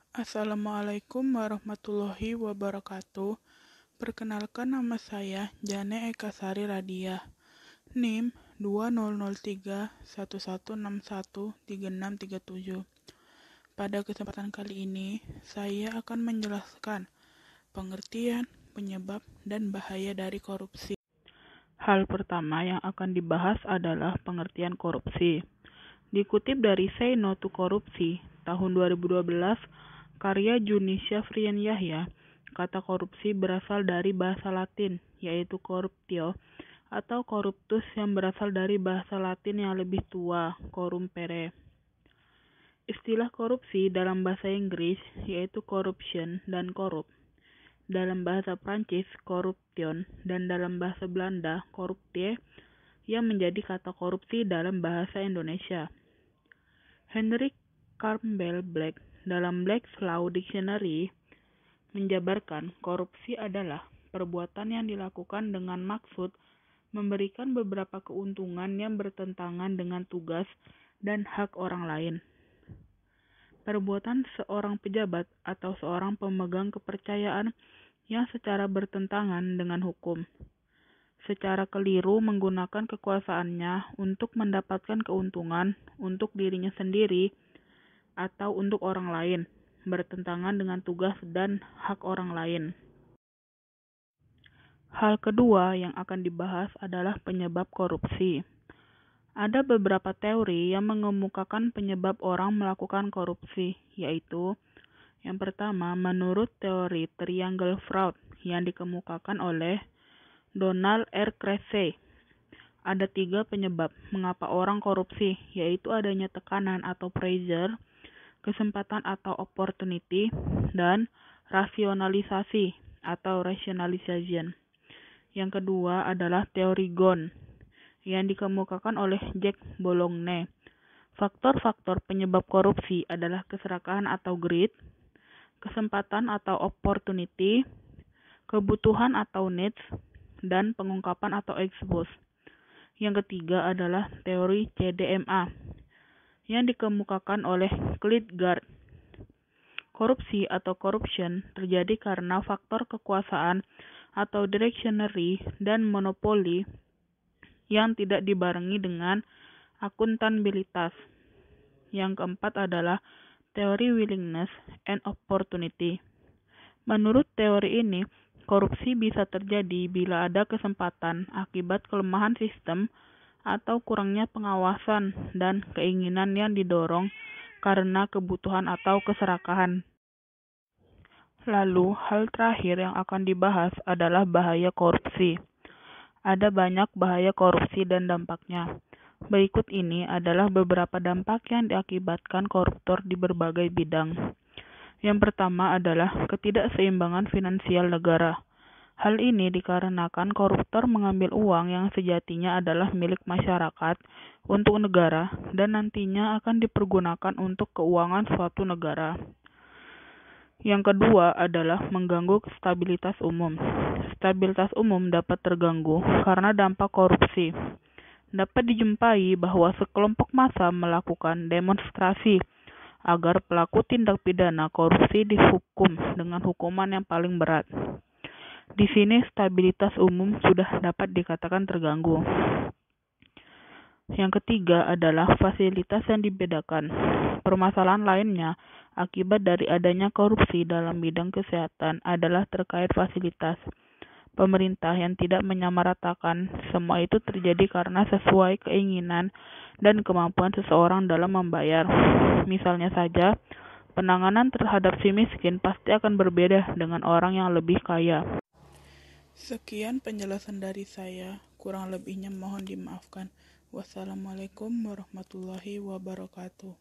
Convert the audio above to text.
Assalamualaikum warahmatullahi wabarakatuh. Perkenalkan, nama saya Jane Eka Sari Radiah. NIM 200311613637. Pada kesempatan kali ini, saya akan menjelaskan pengertian, penyebab, dan bahaya dari korupsi. Hal pertama yang akan dibahas adalah pengertian korupsi. Dikutip dari Say No to Korupsi tahun 2012, karya Juni Syafrian Yahya, kata korupsi berasal dari bahasa Latin, yaitu corruptio, atau corruptus yang berasal dari bahasa Latin yang lebih tua, corrumpere. Istilah korupsi dalam bahasa Inggris yaitu corruption dan corrupt. Dalam bahasa Prancis, corruption, dan dalam bahasa Belanda, corruptie, yang menjadi kata korupsi dalam bahasa Indonesia. Henry Campbell Black dalam Black's Law Dictionary menjabarkan korupsi adalah perbuatan yang dilakukan dengan maksud memberikan beberapa keuntungan yang bertentangan dengan tugas dan hak orang lain. Perbuatan seorang pejabat atau seorang pemegang kepercayaan yang secara bertentangan dengan hukum, secara keliru menggunakan kekuasaannya untuk mendapatkan keuntungan untuk dirinya sendiri atau untuk orang lain, bertentangan dengan tugas dan hak orang lain. Hal kedua yang akan dibahas adalah penyebab korupsi. Ada beberapa teori yang mengemukakan penyebab orang melakukan korupsi, yaitu yang pertama, menurut teori triangle fraud yang dikemukakan oleh Donald R. Krause. Ada 3 penyebab mengapa orang korupsi, yaitu adanya tekanan atau pressure, kesempatan atau opportunity, dan rasionalisasi atau rationalization. Yang kedua adalah teori Ghosn yang dikemukakan oleh Jack Boulogne. Faktor-faktor penyebab korupsi adalah keserakahan atau greed, kesempatan atau opportunity, kebutuhan atau needs, dan pengungkapan atau expose. Yang ketiga adalah teori CDMA yang dikemukakan oleh Klitgard. Korupsi atau corruption terjadi karena faktor kekuasaan atau directionary dan monopoli yang tidak dibarengi dengan akuntabilitas. Yang keempat adalah teori willingness and opportunity. Menurut teori ini, korupsi bisa terjadi bila ada kesempatan akibat kelemahan sistem atau kurangnya pengawasan dan keinginan yang didorong karena kebutuhan atau keserakahan. Lalu, hal terakhir yang akan dibahas adalah bahaya korupsi. Ada banyak bahaya korupsi dan dampaknya. Berikut ini adalah beberapa dampak yang diakibatkan koruptor di berbagai bidang. Yang pertama adalah ketidakseimbangan finansial negara. Hal ini dikarenakan koruptor mengambil uang yang sejatinya adalah milik masyarakat untuk negara dan nantinya akan dipergunakan untuk keuangan suatu negara. Yang kedua adalah mengganggu stabilitas umum. Stabilitas umum dapat terganggu karena dampak korupsi. Dapat dijumpai bahwa sekelompok massa melakukan demonstrasi agar pelaku tindak pidana korupsi dihukum dengan hukuman yang paling berat. Di sini stabilitas umum sudah dapat dikatakan terganggu. Yang ketiga adalah fasilitas yang dibedakan. Permasalahan lainnya akibat dari adanya korupsi dalam bidang kesehatan adalah terkait fasilitas. Pemerintah yang tidak menyamaratakan semua itu terjadi karena sesuai keinginan dan kemampuan seseorang dalam membayar. Misalnya saja, penanganan terhadap si miskin pasti akan berbeda dengan orang yang lebih kaya. Sekian penjelasan dari saya, kurang lebihnya mohon dimaafkan. Wassalamualaikum warahmatullahi wabarakatuh.